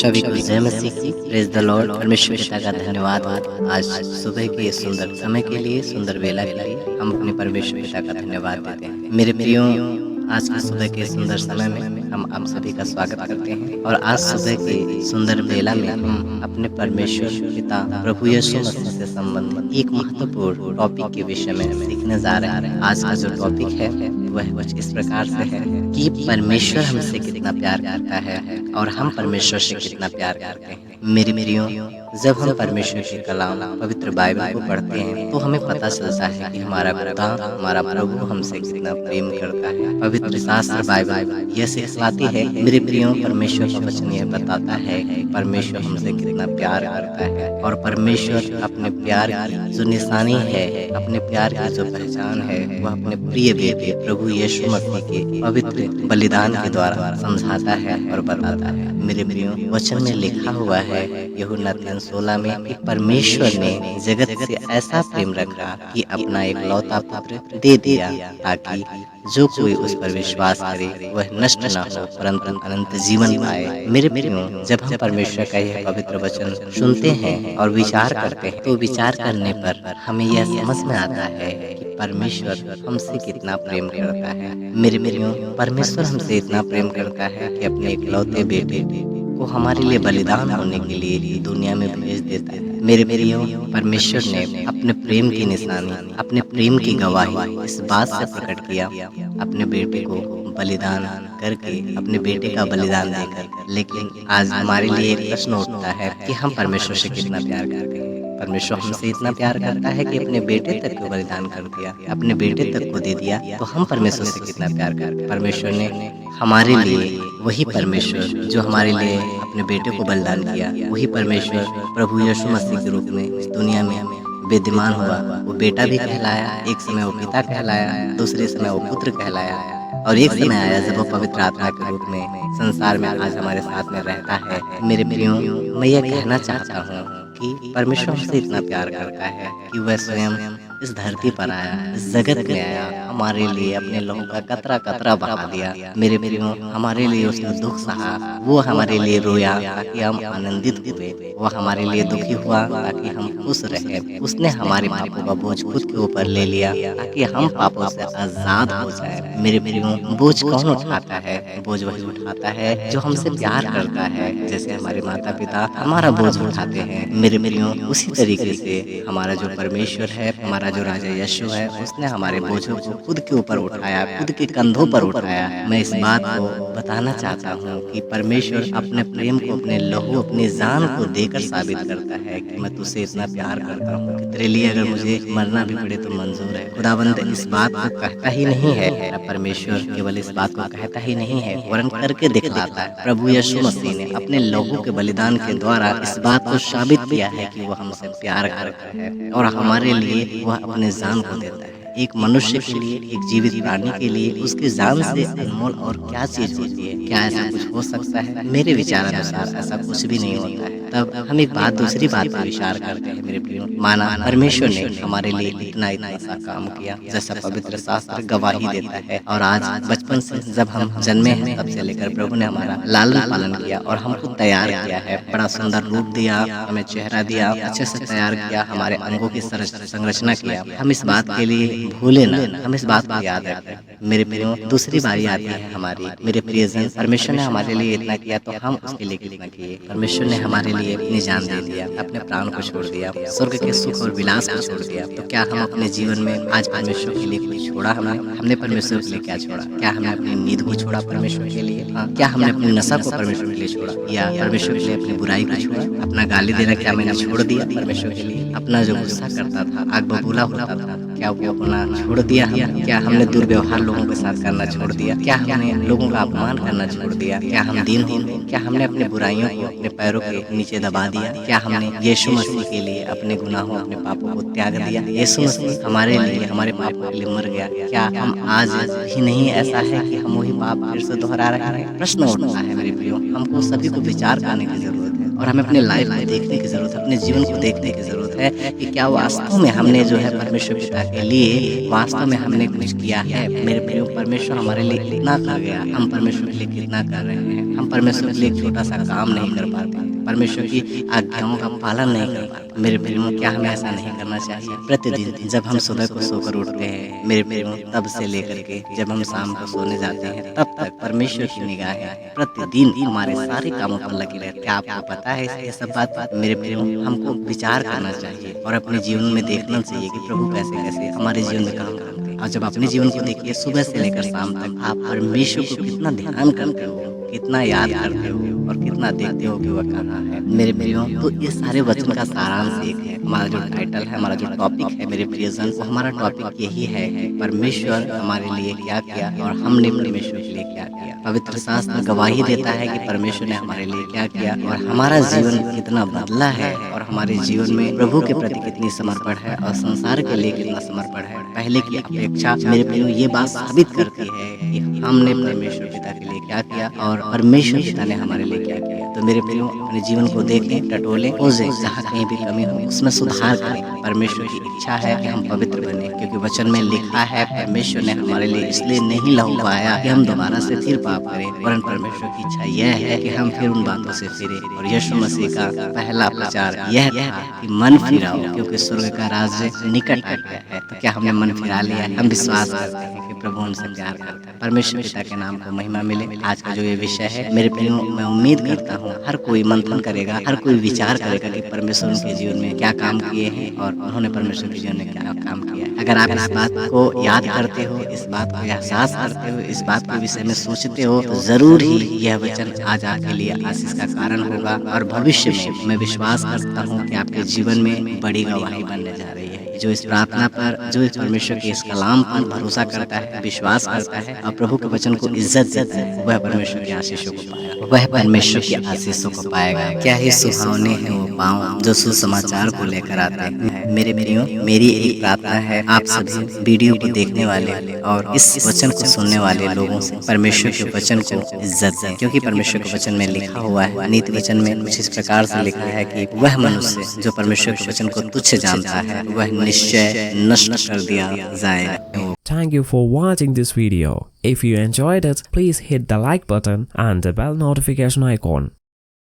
सभी को जय मसीह की। Praise the Lord. परमेश्वर पिता का धन्यवाद। आज सुबह के सुंदर समय के लिए, सुंदर बेला के लिए हम अपने परमेश्वर पिता का धन्यवाद देते हैं। मेरे प्रियो, आज के सुबह के सुंदर समय में हम आप सभी का स्वागत करते हैं और आज सुबह के सुंदर बेला में हम अपने परमेश्वर पिता प्रभु यीशु मसीह से संबंधित एक महत्वपूर्ण टॉपिक के विषय में सीखने जा रहे हैं। आज का जो टॉपिक है वह कुछ इस प्रकार से है कि परमेश्वर हमसे कितना प्यार करता है और हम परमेश्वर से कितना प्यार करते हैं। मेरे प्रियो, जब हम परमेश्वर के कलाम पवित्र बाइबल को पढ़ते हैं तो हमें पता चलता है कि हमारा खुदा, हमारा प्रभु हमसे कितना प्रेम करता है। पवित्र शास्त्र बाइबल यह सिखलाती है मेरे प्रियो, परमेश्वर का वचन यह बताता है कि परमेश्वर हमसे कितना प्यार करता है और परमेश्वर अपने प्यार की जो निशानी है, अपने प्यार की जो पहचान है, वह अपने प्रिय बेटे प्रभु यीशु मसीह के पवित्र बलिदान के द्वारा समझाता है और बताता है। मेरे प्रियो, वचन में लिखा हुआ है यूहन्ना 3:16 में कि परमेश्वर ने जगत से ऐसा प्रेम रखा कि अपना एक लौता पुत्र दे दिया ताकि जो कोई उस पर विश्वास करे वह नष्ट न हो परंतु अनंत जीवन पाए। मेरे प्रियो, जब हम परमेश्वर का यह पवित्र वचन सुनते हैं और विचार करते हैं तो विचार करने पर हमें यह समझ में आता है कि परमेश्वर हमसे कितना प्रेम करता है। मेरे प्रियो, परमेश्वर हमसे इतना प्रेम करता है कि अपने इकलौते बेटे को हमारे लिए बलिदान होने के लिए दुनिया में भेज देता है। मेरे प्रियो, परमेश्वर ने अपने प्रेम की निशानी, अपने प्रेम की गवाही इस बात से प्रकट किया अपने बेटे को बलिदान करके, अपने बेटे का बलिदान देकर। लेकिन आज हमारे लिए एक प्रश्न उठता है कि हम परमेश्वर से कितना प्यार करते हैं। परमेश्वर हमसे इतना प्यार करता है कि अपने बेटे तक को बलिदान कर दिया, अपने बेटे तक को दे दिया, तो हम परमेश्वर से कितना प्यार करते हैं। परमेश्वर ने हमारे लिए, वही परमेश्वर जो हमारे लिए अपने बेटे को बलिदान किया, वही परमेश्वर प्रभु यीशु मसीह के रूप में इस दुनिया में विद्यमान हुआ। वो बेटा भी कहलाया, एक समय वो पिता कहलाया, दूसरे समय वो पुत्र कहलाया और एक समय आया जब वो पवित्र आत्मा के रूप में संसार में आज हमारे साथ में रहता है। मेरे प्रियो, मैं यह कहना चाहता हूँ कि परमेश्वर हमसे इतना प्यार करता है कि वह स्वयं इस धरती पर आया, इस जगत में आया, हमारे लिए अपने लहू का कतरा कतरा बहा दिया। मेरे प्रियो, हमारे लिए उसने दुख सहा, वो हमारे लिए रोया ताकि हम आनंदित हुए, वो हमारे लिए दुखी हुआ ताकि हम खुश रहे। उसने हमारे पापों का बोझ खुद के ऊपर ले लिया ताकि हम पापों से आजाद हो जाए। मेरे प्रियो, बोझ कौन उठाता है? बोझ वही उठाता है जो हमसे प्यार करता है। जैसे हमारे माता पिता हमारा बोझ उठाते हैं, मेरे प्रियो, उसी तरीके से हमारा जो परमेश्वर है, हमारा जो राजा यीशु है, उसने हमारे बोझों को खुद के ऊपर उठाया, खुद के कंधों पर उठाया। मैं इस बात को बताना चाहता हूँ कि परमेश्वर अपने प्रेम को, अपने लहू, अपनी जान को देकर साबित करता है कि मैं तुझसे इतना प्यार करता हूँ कि तेरे लिए अगर मुझे मरना भी पड़े तो मंजूर है। खुदाबंद इस बात को कहता ही नहीं है, परमेश्वर केवल इस बात को कहता ही नहीं है वरन करके दिखलाता है। प्रभु यीशु मसीह ने अपने लहू के बलिदान के द्वारा इस बात को साबित किया है कि वह हमसे प्यार करता है और हमारे लिए वह अपने जान को देता है। एक मनुष्य के लिए, एक जीवित प्राणी के लिए उसकी जान से अनमोल और क्या चीज होती है? क्या ऐसा कुछ हो सकता है? मेरे विचार अनुसार ऐसा कुछ भी नहीं होता है। तब हम एक बात, दूसरी बात पर विचार करते हैं। मेरे प्रियो, माना परमेश्वर ने हमारे लिए इतना सा काम किया जैसा पवित्र शास्त्र गवाही देता है। और आज बचपन से जब हम जन्मे हैं तब से लेकर प्रभु ने हमारा लालन पालन किया और हमको तैयार किया है। बड़ा सुंदर रूप दिया, हमें चेहरा दिया, अच्छे से तैयार किया, हमारे अंगों की संरचना किया। हम इस बात के लिए भूले ना, हम इस बात को याद रखें। मेरे प्रियो, दूसरी बारी आती है हमारी। मेरे प्रियजन, परमेश्वर ने हमारे लिए इतना किया तो हम उसके लिए कितना किए? परमेश्वर ने हमारे लिए अपनी जान दे दिया, अपने प्राण को छोड़ दिया, स्वर्ग के सुख और विलास को छोड़ दिया। तो क्या हम अपने जीवन में आज परमेश्वर के लिए कुछ छोड़ा? हमने परमेश्वर के लिए क्या छोड़ा? क्या हमने अपनी नींद को छोड़ा परमेश्वर के लिए? क्या हमने अपनी नशा को परमेश्वर के लिए छोड़ा? या परमेश्वर के लिए अपनी बुराई को छोड़ा? अपना गाली देना क्या मैंने छोड़ दिया परमेश्वर के लिए? अपना जो गुस्सा करता था, आग बबूला होता था, क्या वो अपना छोड़ दिया? क्या हमने दुर्व्यवहार लोगों के साथ करना छोड़ दिया? क्या हमने लोगों का अपमान करना छोड़ दिया? क्या हम दीन हो गए? क्या हमने अपने बुराइयों को अपने पैरों के नीचे दबा दिया? क्या हमने यीशु मसीह के लिए अपने गुनाहों, अपने पापों को त्याग दिया? यीशु मसीह हमारे लिए, हमारे पापों के लिए मर गया। क्या हम आज भी नहीं ऐसा है कि हम वही पाप फिर से दोहरा रहे हैं? प्रश्न उठता है मेरे प्रियो, हमको सभी को विचार करने की जरूरत है और हमें अपने लाइफ को देखने की ज़रूरत है, अपने जीवन को देखने की ज़रूरत है कि क्या वास्तव में हमने जो है परमेश्वर पिता के लिए वास्तव में हमने कुछ किया है। मेरे प्रियो, परमेश्वर हमारे लिए कितना कर गया, हम परमेश्वर के लिए कितना कर रहे हैं। हम परमेश्वर के लिए एक छोटा सा काम नहीं कर पाते, परमेश्वर की आज्ञाओं का पालन नहीं कर पाते। मेरे प्रियो, क्या हमें ऐसा नहीं करना चाहिए? प्रतिदिन जब हम सुबह को सोकर उठते हैं मेरे प्रियो, तब से लेकर के जब हम शाम को सोने जाते हैं तब तक परमेश्वर की निगाहें प्रतिदिन हमारे सारे कामों पर लगी रहती है। क्या आपको पता है ये सब बात? मेरे प्रियो, हमको विचार करना चाहिए और अपने जीवन में देखना चाहिए कि प्रभु कैसे कैसे हमारे जीवन में काम करते हैं। और जब अपने जीवन को देखिए, सुबह से लेकर शाम तक आप परमेश्वर को कितना ध्यान करते हो, कितना याद करते हो और कितना देखते हो कि वह कहाँ है। मेरे प्रियो, तो ये सारे वचन का सारांश एक है। हमारा जो टाइटल है, हमारा जो टॉपिक है मेरे प्रियजन, वो हमारा टॉपिक यही है कि परमेश्वर हमारे लिए क्या किया और हमने परमेश्वर के लिए क्या किया। पवित्र शास्त्र गवाही देता है कि परमेश्वर ने हमारे लिए क्या किया और हमारा जीवन कितना बदला है और हमारे जीवन में प्रभु के प्रति कितनी समर्पण है और संसार के लिए कितना समर्पण है पहले की अपेक्षा। मेरे प्रियो, ये बात साबित करती है कि हमने परमेश्वर पिता के लिए क्या किया और परमेश्वर पिता ने हमारे लिए क्या किया। तो मेरे प्रियो, अपने जीवन को देखें, टटोलें, खोजें, जहाँ कहीं भी कमी हो उसमें सुधार करें। परमेश्वर की इच्छा है कि हम पवित्र बने, क्योंकि वचन में लिखा है परमेश्वर ने हमारे लिए इसलिए नहीं लहू बहाया कि हम दोबारा से फिर पाप करें, वरन परमेश्वर की इच्छा यह है कि हम फिर उन बातों से फिरें। और यीशु मसीह का पहला प्रचार यह था कि मन फिराओ, क्योंकि स्वर्ग का राज्य निकट आ गया है। तो क्या हमने मन फिरा लिया है? हम विश्वास करते हैं कि प्रभु हमसे प्यार करता है। परमेश्वर पिता के नाम को महिमा मिले। आज का जो ये विषय है मेरे प्रियो, मैं उम्मीद करता हूँ हर कोई मंथन करेगा, हर कोई विचार करेगा कि परमेश्वर उनके जीवन में क्या काम किए हैं और उन्होंने परमेश्वर के जीवन में क्या काम किया है। अगर आप इस बात को याद करते हो, इस बात को एहसास करते हो, इस बात के विषय में सोचते हो, तो जरूर ही यह वचन आज आपके लिए आशीष का कारण होगा और भविष्य में मैं विश्वास करता हूँ कि आपके जीवन में बड़ी गवाही बनने जा रही है। जो इस प्रार्थना पर, जो इस परमेश्वर के इस कलाम पर भरोसा करता है, विश्वास करता है और प्रभु के वचन को इज्जत देता है, वह परमेश्वर की आशीषों को पाएगा, वह परमेश्वर की आशीषों को पाएगा। क्या ही सुहावने हैं वो पाँव जो सुसमाचार को लेकर आते हैं। मेरे प्रियो, मेरी एक प्रार्थना है आप सभी वीडियो को देखने वाले और इस वचन को सुनने वाले लोगों से परमेश्वर के वचन को इज्जत दें, क्योंकि परमेश्वर के वचन में लिखा हुआ है, नीति वचन में कुछ इस प्रकार से लिखा है कि वह मनुष्य जो परमेश्वर के वचन को तुच्छ जानता है वह निश्चय नष्ट कर दिया जाएगा। Thank you for watching this video. If you enjoyed it, please hit the like button and the bell notification icon.